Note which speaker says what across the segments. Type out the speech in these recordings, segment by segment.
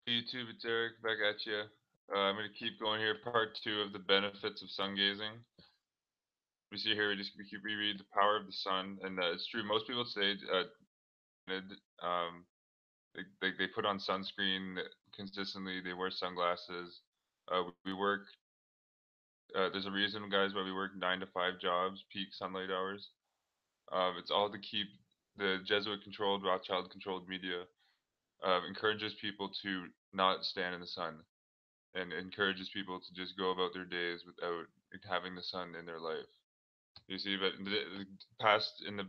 Speaker 1: YouTube, it's Eric back at you. I'm gonna keep going here. Part two of the benefits of sun gazing. We see here we read the power of the sun, and it's true. Most people say um, they put on sunscreen consistently. They wear sunglasses. We work. There's a reason, guys, why we work 9 to 5 jobs, peak sunlight hours. It's all to keep the Jesuit-controlled, Rothschild-controlled media encourages people to not stand in the sun and encourages people to just go about their days without having the sun in their life. You see, but in the past, in the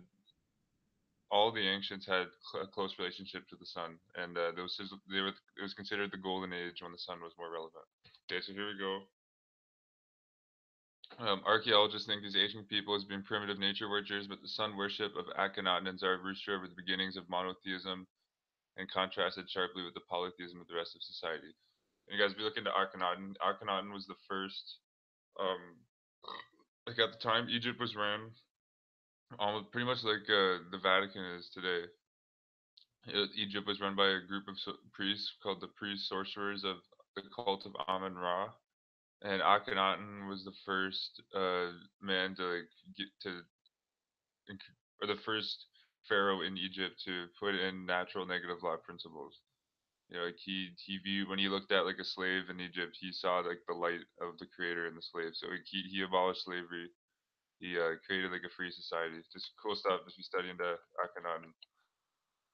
Speaker 1: all the ancients had a close relationship to the sun, and it was considered the golden age when the sun was more relevant. Okay, so here we go. Archaeologists think these ancient people as being primitive nature worshipers, but the sun worship of Akhenaten and Zarathustra were the beginnings of monotheism and contrasted sharply with the polytheism of the rest of society. And you guys be looking to Akhenaten. Akhenaten was the first um, like at the time, Egypt was ran almost pretty much like the Vatican is today. Egypt was run by a group of priests called the priest sorcerers of the cult of Amun Ra, and Akhenaten was the first man to like get to or the first pharaoh in Egypt to put in natural negative law principles. You know, like he viewed when he looked at like a slave in Egypt, he saw like the light of the creator in the slave. So like, he abolished slavery. He created like a free society. Just cool stuff as we study into Akhenaten.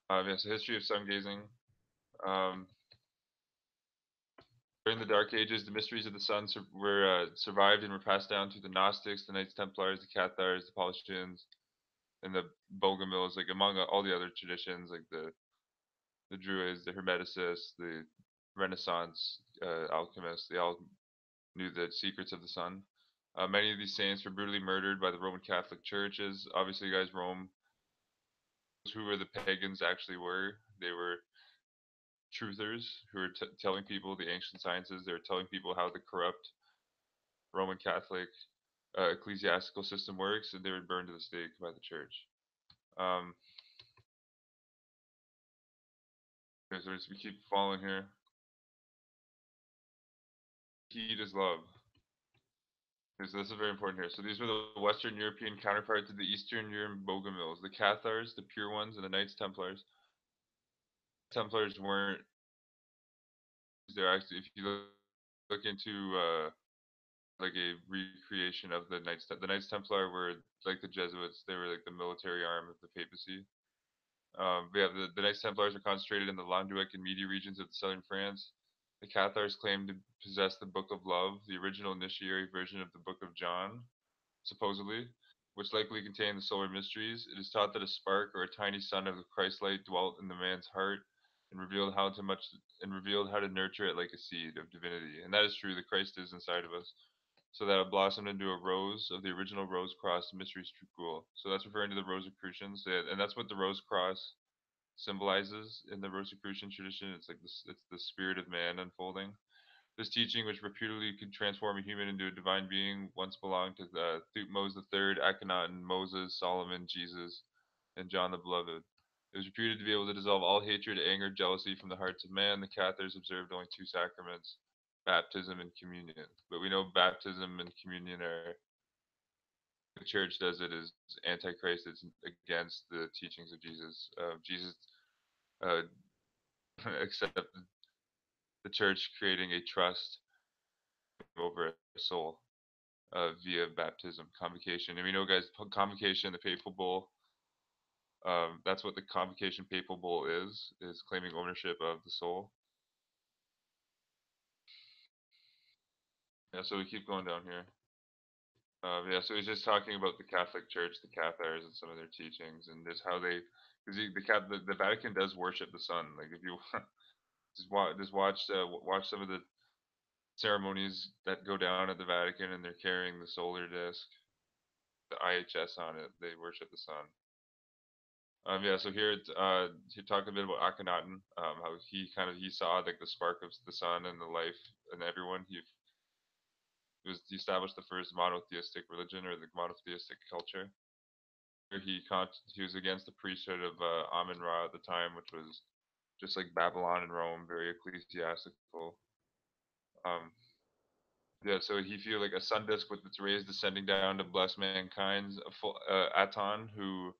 Speaker 1: Yeah, so history of sun gazing. Um, During the Dark Ages, the mysteries of the sun were survived and were passed down to the Gnostics, the Knights Templars, the Cathars, the Paulicians, and the Bogomils, like among all the other traditions, like the Druids, the Hermeticists, the Renaissance alchemists. They all knew the secrets of the sun. Many of these saints were brutally murdered by the Roman Catholic churches. Obviously, guys, Rome, who were the pagans actually were. They were truthers who were telling people the ancient sciences. They were telling people how the corrupt Roman Catholic ecclesiastical system works, and they were burned to the stake by the church. Um, okay, so we keep following here. Heat is love. Okay, so this is very important here. So these were the Western European counterparts of the Eastern European Bogomils, the Cathars, the pure ones, and the Knights Templars. Templars weren't. They're actually, if you look into like a recreation of the Knights. The Knights Templar were like the Jesuits. They were like the military arm of the papacy. The Knights Templars are concentrated in the Languedoc and Midi regions of southern France. The Cathars claim to possess the Book of Love, the original initiatory version of the Book of John, supposedly, which likely contained the solar mysteries. It is taught that a spark or a tiny sun of the Christ light dwelt in the man's heart and revealed how to nurture it like a seed of divinity. And that is true. The Christ is inside of us, so that it blossomed into a rose of the original rose cross mysteries school. So that's referring to the Rosicrucians, and that's what the rose cross symbolizes in the Rosicrucian tradition. It's like this, it's the spirit of man unfolding. This teaching, which reputedly could transform a human into a divine being, once belonged to Thutmose III, Akhenaten, Moses, Solomon, Jesus, and John the Beloved. It was reputed to be able to dissolve all hatred, anger, jealousy from the hearts of man. The Cathars observed only two sacraments, baptism and communion. But we know baptism and communion are, the church does it as antichrist. It's against the teachings of Jesus. Jesus uh, accepted the church creating a trust over a soul via baptism, convocation. And we know, guys, convocation, the papal bull, that's what the convocation papal bull is claiming ownership of the soul. Yeah, so we keep going down here. Yeah, so he's just talking about the Catholic Church, the Cathars, and some of their teachings, and just how they, because the Vatican does worship the sun. Like if you watch some of the ceremonies that go down at the Vatican, and they're carrying the solar disc, the IHS on it. They worship the sun. Yeah, so here he talked a bit about Akhenaten, how he saw like the spark of the sun and the life in everyone. He established the first monotheistic religion or the monotheistic culture. He was against the priesthood of Amun Ra at the time, which was just like Babylon and Rome, very ecclesiastical. Um, yeah, so he feel like a sun disk with its rays descending down to bless mankind. Aton, who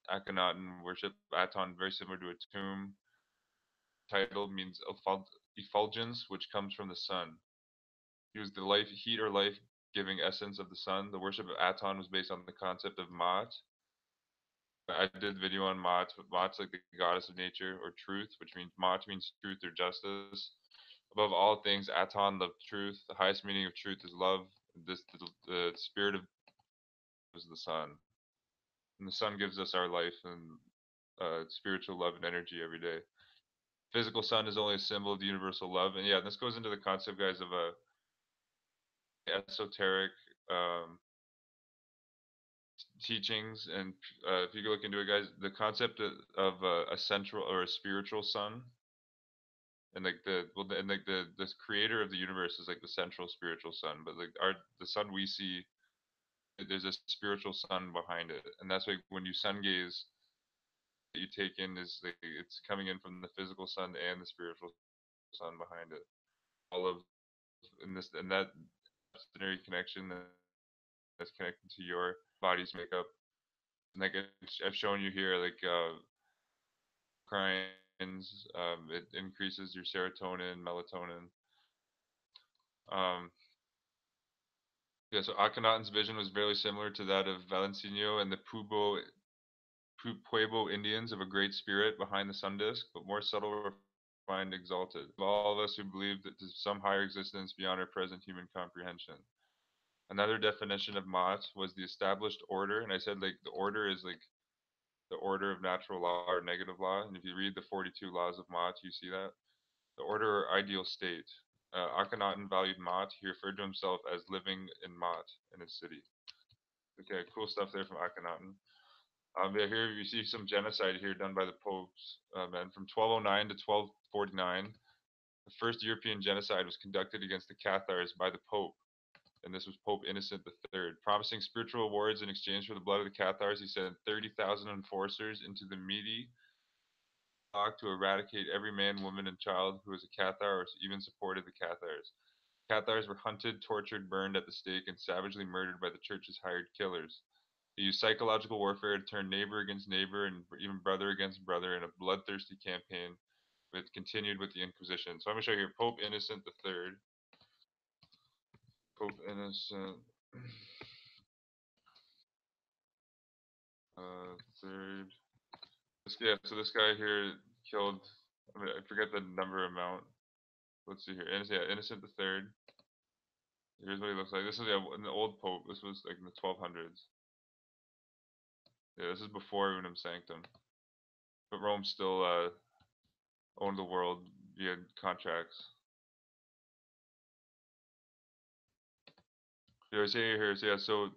Speaker 1: Akhenaten worship. Aton, very similar to a tomb. Title means effulgence, which comes from the sun. He was the life, heat or life-giving essence of the sun. The worship of Aton was based on the concept of Maat. I did a video on Maat, but Maat's like the goddess of nature or truth, which means Maat means truth or justice. Above all things, Aton loved truth. The highest meaning of truth is love. The spirit of is the sun, and the sun gives us our life and spiritual love and energy every day. Physical sun is only a symbol of the universal love, and yeah, this goes into the concept, guys, of a esoteric um, teachings, and if you go look into it, guys, the concept of a central or a spiritual sun, and like the creator of the universe is like the central spiritual sun, but like the sun we see, there's a spiritual sun behind it, and that's why when you sun gaze, that you take in is like it's coming in from the physical sun and the spiritual sun behind it. All of in this and that binary connection that's connected to your body's makeup. And like I've shown you here, like crines, it increases your serotonin, melatonin. Um, yeah, so Akhenaten's vision was very similar to that of Valenciano and the Pueblo Indians of a great spirit behind the sun disk, but more subtle, refined, exalted. Of all of us who believe that there's some higher existence beyond our present human comprehension. Another definition of Ma'at was the established order, and I said like the order is like the order of natural law or negative law, and if you read the 42 laws of Ma'at, you see that. The order or ideal state. Akhenaten valued Ma'at. He referred to himself as living in Ma'at, in his city. Okay, cool stuff there from Akhenaten. Yeah, here you see some genocide here done by the popes, man. From 1209 to 1249, the first European genocide was conducted against the Cathars by the Pope, and this was Pope Innocent III. Promising spiritual rewards in exchange for the blood of the Cathars, he sent 30,000 enforcers into the Midi to eradicate every man, woman, and child who was a Cathar or even supported the Cathars. Cathars were hunted, tortured, burned at the stake, and savagely murdered by the church's hired killers. They used psychological warfare to turn neighbor against neighbor and even brother against brother in a bloodthirsty campaign that continued with the Inquisition. So I'm going to show you here Pope Innocent III. Pope Innocent third. Yeah, so this guy here killed. I forget the number amount. Let's see here. Innocent the third. Here's what he looks like. This is an old pope. This was like in the 1200s. Yeah, this is before Unum Sanctum. But Rome still owned the world via contracts. Yeah, so here, so yeah, so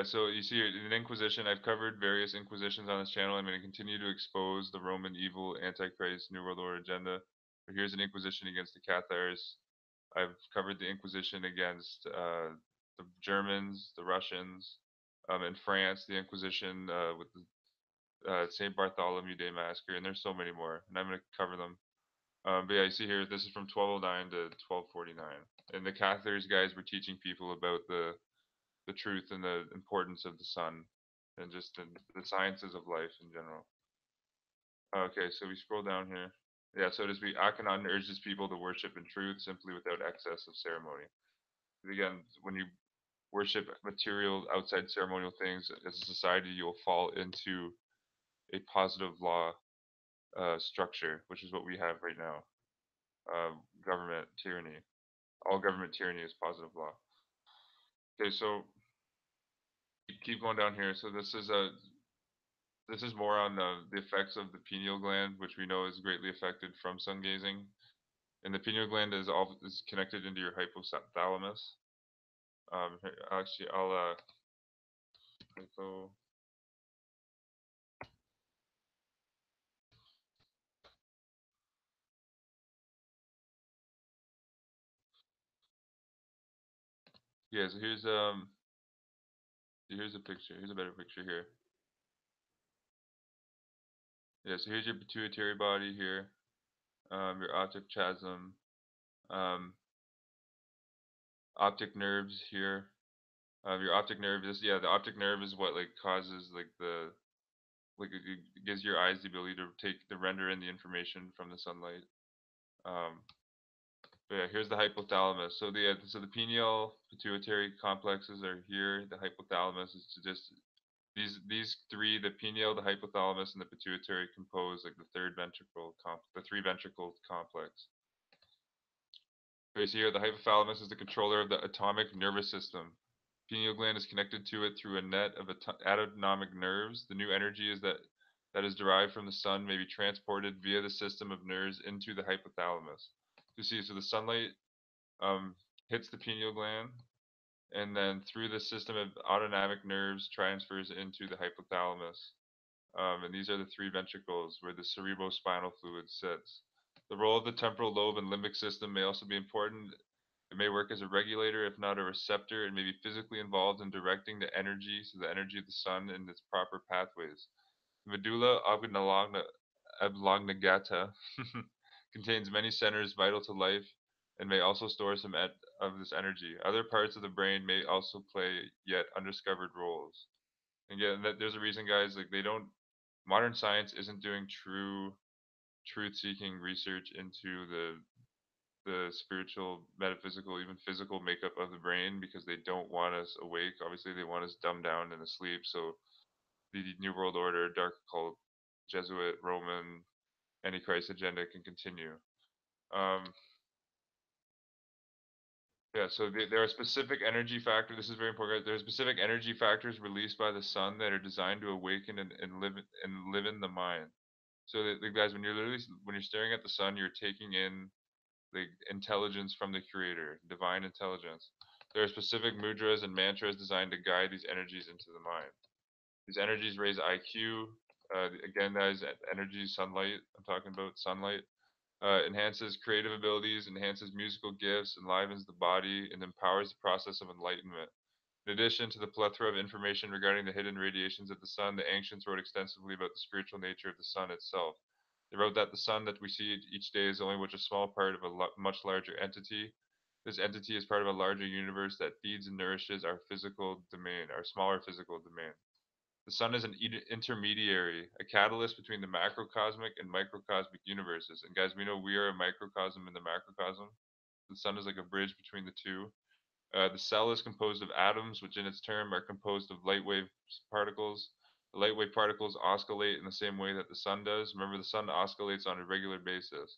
Speaker 1: so you see in Inquisition, I've covered various Inquisitions on this channel. I'm going to continue to expose the Roman evil, Antichrist, New World Order agenda. But here's an Inquisition against the Cathars. I've covered the Inquisition against the Germans, the Russians, in France, the Inquisition with the St. Bartholomew Day Massacre, and there's so many more, and I'm going to cover them. But yeah, you see here, this is from 1209 to 1249, and the Cathars guys were teaching people about the truth and the importance of the sun, and just the sciences of life in general. Okay, so we scroll down here. Yeah, so to speak, Akhenaten urges people to worship in truth simply without excess of ceremony. Again, when you worship material outside ceremonial things as a society, you'll fall into a positive law structure, which is what we have right now. Government tyranny. All government tyranny is positive law. Okay, so keep going down here. So this is more on the effects of the pineal gland, which we know is greatly affected from sun gazing. And the pineal gland is connected into your hypothalamus. Actually, hypo. Yeah, so here's a picture. Here's a better picture here. Yeah, so here's your pituitary body here, your optic chiasm, um, optic nerves here. Your optic nerve is, yeah, the optic nerve is what like causes like the like it gives your eyes the ability to take the render in the information from the sunlight. Um, but yeah, here's the hypothalamus. So the pineal pituitary complexes are here. The hypothalamus is to just these three, the pineal, the hypothalamus, and the pituitary compose like the third ventricle the three ventricle complex. Okay, so here the hypothalamus is the controller of the autonomic nervous system. Pineal gland is connected to it through a net of autonomic nerves. The new energy is that is derived from the sun may be transported via the system of nerves into the hypothalamus. You see, so the sunlight um, hits the pineal gland, and then through the system of autonomic nerves transfers into the hypothalamus. And these are the three ventricles where the cerebrospinal fluid sits. The role of the temporal lobe and limbic system may also be important. It may work as a regulator, if not a receptor, and may be physically involved in directing the energy, so the energy of the sun, in its proper pathways. The medulla oblongata contains many centers vital to life and may also store some of this energy. Other parts of the brain may also play yet undiscovered roles. Again, there's a reason, guys. Like they don't, modern science isn't doing truth-seeking research into the spiritual, metaphysical, even physical makeup of the brain because they don't want us awake. Obviously, they want us dumbed down and asleep. So the New World Order, dark occult, Jesuit, Roman, Antichrist agenda can continue. Um, yeah, so there are specific energy factors. This is very important. There are specific energy factors released by the sun that are designed to awaken and live in the mind. So the guys, when you're staring at the sun, you're taking in the intelligence from the creator, divine intelligence. There are specific mudras and mantras designed to guide these energies into the mind. These energies raise IQ. Again, that is energy, sunlight. I'm talking about sunlight. Enhances creative abilities, enhances musical gifts, enlivens the body, and empowers the process of enlightenment. In addition to the plethora of information regarding the hidden radiations of the sun, the ancients wrote extensively about the spiritual nature of the sun itself. They wrote that the sun that we see each day is only a small part of a much larger entity. This entity is part of a larger universe that feeds and nourishes our physical domain, our smaller physical domain. The sun is an intermediary, a catalyst between the macrocosmic and microcosmic universes. And guys, we know we are a microcosm in the macrocosm. The sun is like a bridge between the two. The cell is composed of atoms, which in its turn are composed of light wave particles. The light wave particles oscillate in the same way that the sun does. Remember, the sun oscillates on a regular basis.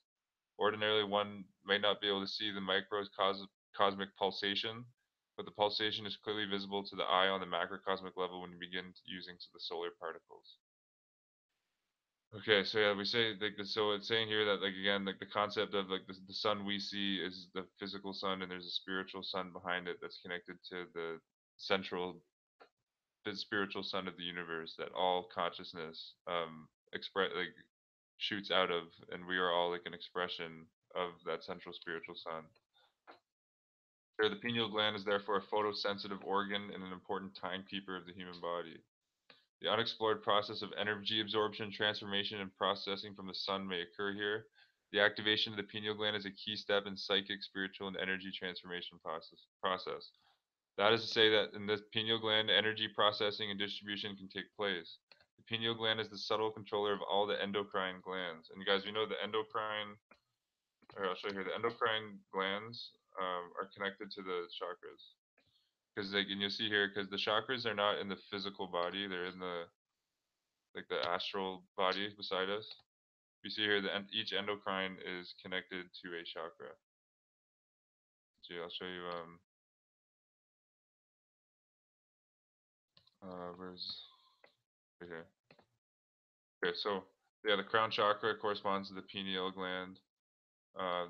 Speaker 1: Ordinarily, one might not be able to see the microcosmic pulsation, but the pulsation is clearly visible to the eye on the macrocosmic level when you begin using the solar particles. Okay, so yeah, we say like so it's saying here that like again like the concept of like the sun we see is the physical sun and there's a spiritual sun behind it that's connected to the central the spiritual sun of the universe that all consciousness express like shoots out of, and we are all like an expression of that central spiritual sun. There, the pineal gland is therefore a photosensitive organ and an important timekeeper of the human body. The unexplored process of energy absorption, transformation, and processing from the sun may occur here. The activation of the pineal gland is a key step in psychic, spiritual, and energy transformation process. That is to say that in the pineal gland, energy processing and distribution can take place. The pineal gland is the subtle controller of all the endocrine glands. And you guys, you know the endocrine, or I'll show you here, the endocrine glands are connected to the chakras. Because like, and you'll see here, because the chakras are not in the physical body, they're in the like the astral body beside us. We see here that each endocrine is connected to a chakra. So I'll show you. Where's right here? Okay, so yeah, the crown chakra corresponds to the pineal gland.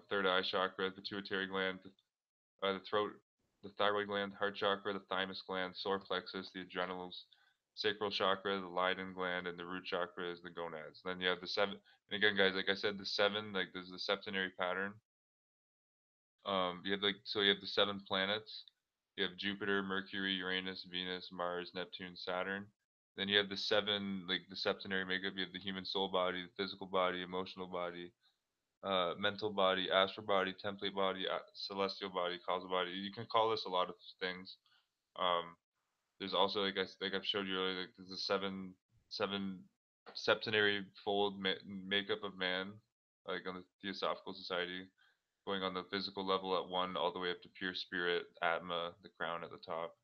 Speaker 1: Third eye chakra, the pituitary gland, the throat, the thyroid gland, heart chakra, the thymus gland, solar plexus, the adrenals, sacral chakra, the Leyden gland, and the root chakra is the gonads. Then you have the seven. And again, guys, like I said, the seven, like there's the septenary pattern. You have like so you have the seven planets. You have Jupiter, Mercury, Uranus, Venus, Mars, Neptune, Saturn. Then you have the seven, like the septenary makeup. You have the human soul body, the physical body, emotional body, mental body, astral body, template body, celestial body, causal body. You can call this a lot of things. Um, there's also like I've showed you earlier, like there's a seven septenary fold makeup of man, like on the Theosophical Society, going on the physical level at one, all the way up to pure spirit, Atma, the crown at the top.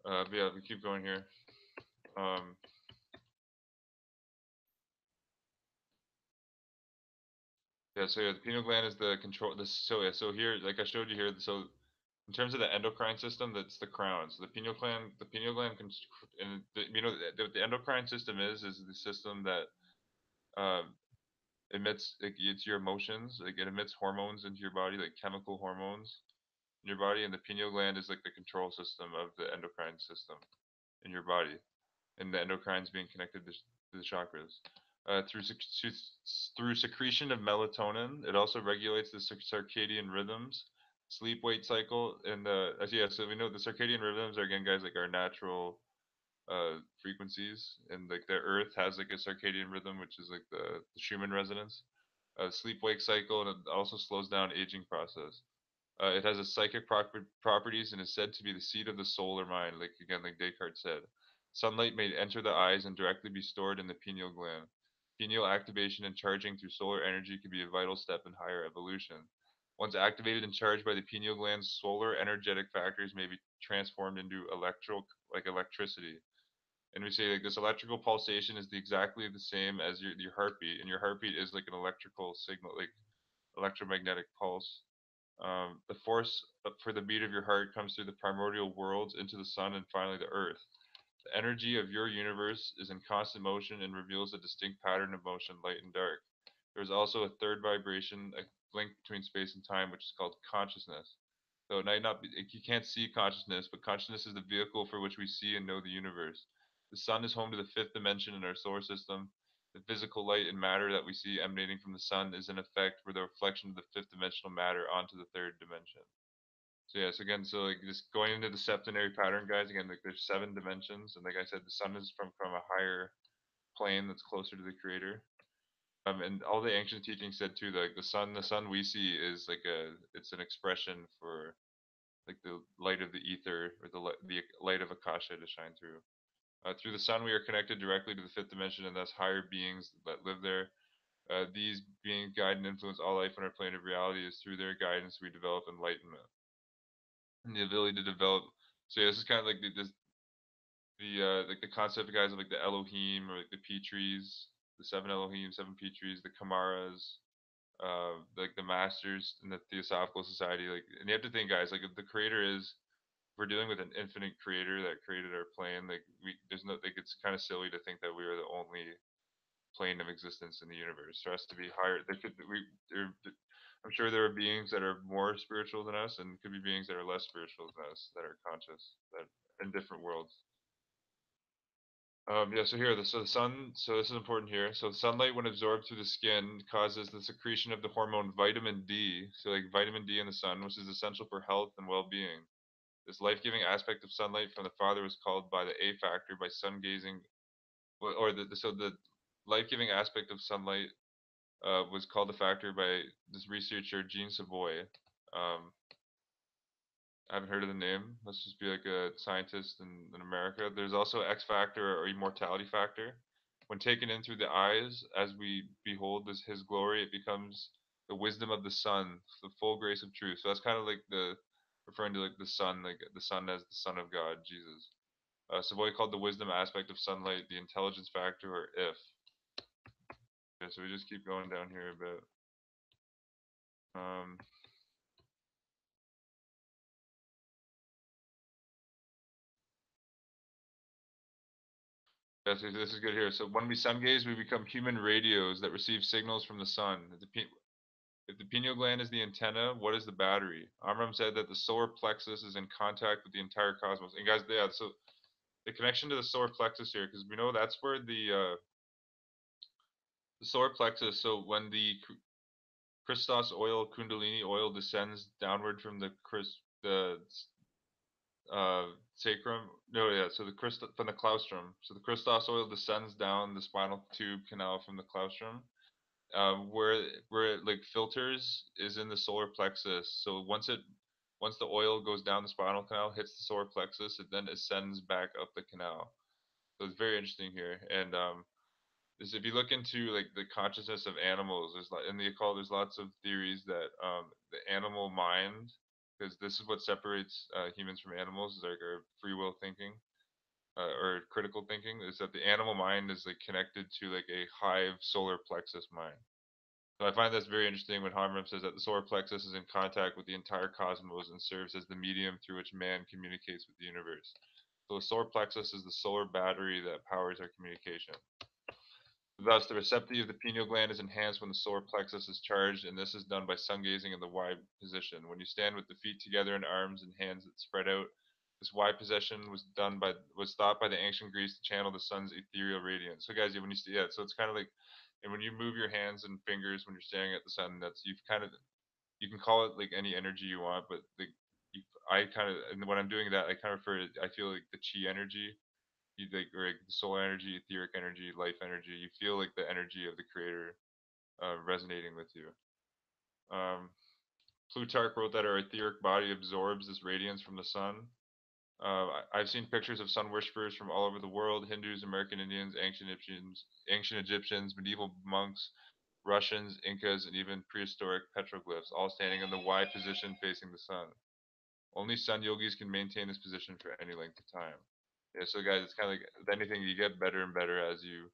Speaker 1: But yeah, we keep going here. Um, yeah, so yeah, the pineal gland is the control. This so yeah, so here, like I showed you here, so in terms of the endocrine system, that's the crown. So the pineal gland, and the endocrine system is the system that um, emits, like, it's your emotions, like it emits hormones into your body, like chemical hormones in your body, and the pineal gland is like the control system of the endocrine system in your body, and the endocrines being connected to the chakras. Through secretion of melatonin, it also regulates the circadian rhythms, sleep wake cycle, and yeah. So we know the circadian rhythms are, again, guys, like our natural frequencies, and like the Earth has like a circadian rhythm, which is like the Schumann resonance, sleep wake cycle, and it also slows down aging process. It has a psychic properties and is said to be the seat of the soul or mind, like again, like Descartes said. Sunlight may enter the eyes and directly be stored in the pineal gland. Pineal activation and charging through solar energy can be a vital step in higher evolution. Once activated and charged by the pineal gland, solar energetic factors may be transformed into electricity. And we say like this electrical pulsation is exactly the same as your heartbeat, and your heartbeat is like an electrical signal, like electromagnetic pulse. The force for the beat of your heart comes through the primordial worlds into the sun and finally the earth. The energy of your universe is in constant motion and reveals a distinct pattern of motion, light and dark. There is also a third vibration, a link between space and time, which is called consciousness. So it might not be, like, you can't see consciousness, but consciousness is the vehicle for which we see and know the universe. The sun is home to the fifth dimension in our solar system. The physical light and matter that we see emanating from the sun is in effect for the reflection of the fifth dimensional matter onto the third dimension. So yes, again, so like just going into the septenary pattern, guys. Again, like there's seven dimensions, and like I said, the sun is from a higher plane that's closer to the creator. And all the ancient teachings said too, like the sun we see is like it's an expression for like the light of the ether, or the light of Akasha to shine through. Through the sun, we are connected directly to the fifth dimension, and thus higher beings that live there. These beings guide and influence all life on our plane of reality. Is through their guidance we develop enlightenment and the ability to develop. So yeah, this is kind of like the concept of guys of like the Elohim, or like the Petries, the seven Elohim, seven Petries, the Kamaras, like the Masters in the Theosophical Society. Like, and you have to think, guys, like if the Creator is, we're dealing with an infinite Creator that created our plane. Like there's no, like it's kind of silly to think that we are the only plane of existence in the universe. There has to be higher. I'm sure there are beings that are more spiritual than us, and could be beings that are less spiritual than us, that are conscious, that in different worlds. Yeah, so here, so the sun, so this is important here. So sunlight, when absorbed through the skin, causes the secretion of the hormone vitamin D. So like vitamin D in the sun, which is essential for health and well-being. This life-giving aspect of sunlight from the father was called by the A factor by sun gazing, or so the life-giving aspect of sunlight was called the factor by this researcher Jean Savoy. I haven't heard of the name. Let's just be like a scientist in America. There's also X factor or immortality factor. When taken in through the eyes, as we behold his glory, it becomes the wisdom of the sun, the full grace of truth. So that's kind of like the referring to like the sun, like the sun as the Son of God, Jesus. Savoy called the wisdom aspect of sunlight the intelligence factor, or if. Okay, so we just keep going down here a bit. Um, yeah, so this is good here. So when we sun gaze, we become human radios that receive signals from the sun. If the pineal gland is the antenna, what is the battery? Amram said that the solar plexus is in contact with the entire cosmos. And guys, yeah, so the connection to the solar plexus here, because we know that's where the solar plexus. So when the Christos oil, Kundalini oil descends downward from the sacrum. No, yeah. So the from the claustrum. So the Christos oil descends down the spinal tube canal from the claustrum. Where it like filters is in the solar plexus. So once the oil goes down the spinal canal, hits the solar plexus, it then ascends back up the canal. So it's very interesting here. And is if you look into like the consciousness of animals, there's like in the occult, there's lots of theories that the animal mind, because this is what separates humans from animals, is like our free will thinking or critical thinking, is that the animal mind is like connected to like a hive solar plexus mind. So I find that's very interesting when Harmram says that the solar plexus is in contact with the entire cosmos and serves as the medium through which man communicates with the universe. So the solar plexus is the solar battery that powers our communication. Thus, the receptivity of the pineal gland is enhanced when the solar plexus is charged, and this is done by sun gazing in the Y position. When you stand with the feet together and arms and hands that spread out, this Y position was thought by the ancient Greeks to channel the sun's ethereal radiance. So, guys, when you yeah, so it's kind of like, and when you move your hands and fingers when you're staring at the sun, that's you've kind of you can call it like any energy you want, but I kind of and when I'm doing that, I kind of refer to I feel like the chi energy you like or like soul energy, etheric energy, life energy. You feel like the energy of the creator resonating with you. Um, Plutarch wrote that our etheric body absorbs this radiance from the sun. I've seen pictures of sun worshippers from all over the world: Hindus, American Indians, ancient Egyptians, medieval monks, Russians, Incas, and even prehistoric petroglyphs, all standing in the Y position facing the sun. Only sun yogis can maintain this position for any length of time. Yeah, so guys, it's kind of like with anything, you get better and better as you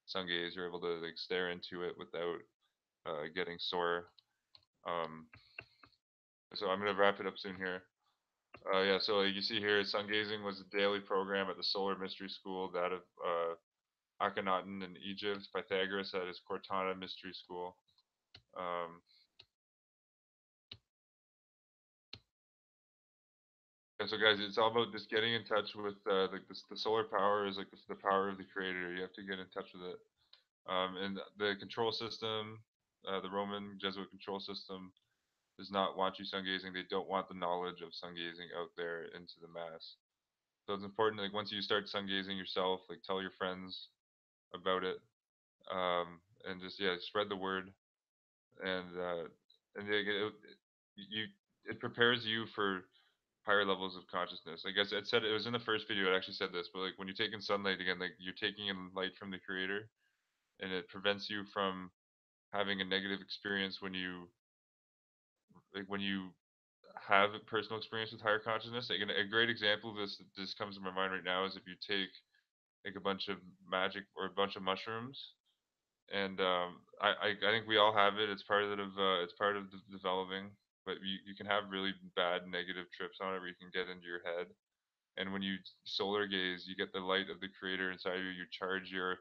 Speaker 1: sun gaze. You're able to like stare into it without getting sore. Um, so I'm gonna wrap it up soon here. Yeah, so like you see here, sun gazing was a daily program at the Solar Mystery School, that of Akhenaten in Egypt, Pythagoras at his Cortana Mystery School. Um, and so guys, it's all about just getting in touch with like the solar power is like the power of the creator. You have to get in touch with it. And the control system, the Roman Jesuit control system, does not want you sun gazing. They don't want the knowledge of sun gazing out there into the mass. So it's important, like once you start sun gazing yourself, like tell your friends about it, and just yeah, spread the word, and you it prepares you for higher levels of consciousness. I guess it said it was in the first video. It actually said this, but like when you take in sunlight again, like you're taking in light from the creator, and it prevents you from having a negative experience when you have a personal experience with higher consciousness. Like a great example of this that just comes to my mind right now is if you take like a bunch of magic or a bunch of mushrooms, and I think we all have it. It's part of the developing, but you can have really bad negative trips on it where you can get into your head. And when you solar gaze, you get the light of the creator inside of you. You charge your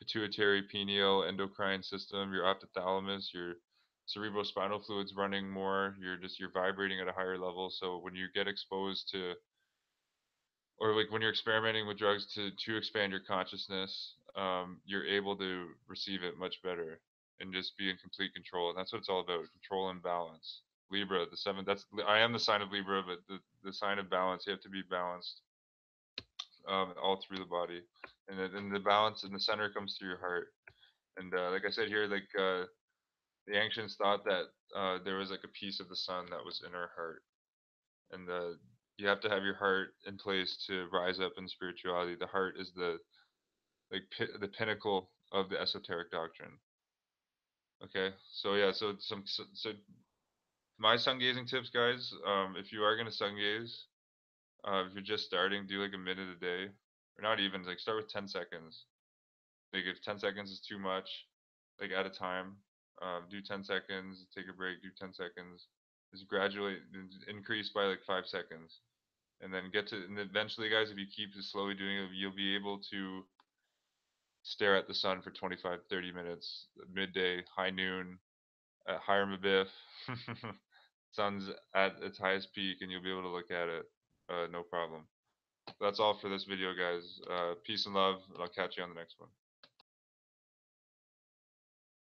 Speaker 1: pituitary, pineal, endocrine system, your optothalamus, your cerebrospinal fluids running more. You're vibrating at a higher level. So when you get exposed to, or like when you're experimenting with drugs to expand your consciousness, you're able to receive it much better and just be in complete control. And that's what it's all about: control and balance. Libra, the seventh. That's I am the sign of Libra, but the sign of balance. You have to be balanced all through the body, and the balance in the center comes through your heart. And like I said here, like the ancients thought that there was like a piece of the sun that was in our heart, and you have to have your heart in place to rise up in spirituality. The heart is the the pinnacle of the esoteric doctrine. Okay, so yeah, so my sun gazing tips, guys. If you are gonna sun gaze, if you're just starting, do like a minute a day, or not even like start with 10 seconds. Like if 10 seconds is too much, like at a time, do 10 seconds, take a break, do 10 seconds. Just gradually increase by like 5 seconds, and then and eventually, guys, if you keep just slowly doing it, you'll be able to stare at the sun for 25, 30 minutes, midday, high noon, at Hiram Abiff. Sun's at its highest peak, and you'll be able to look at it, no problem. That's all for this video, guys. Peace and love, and I'll catch you on the next one.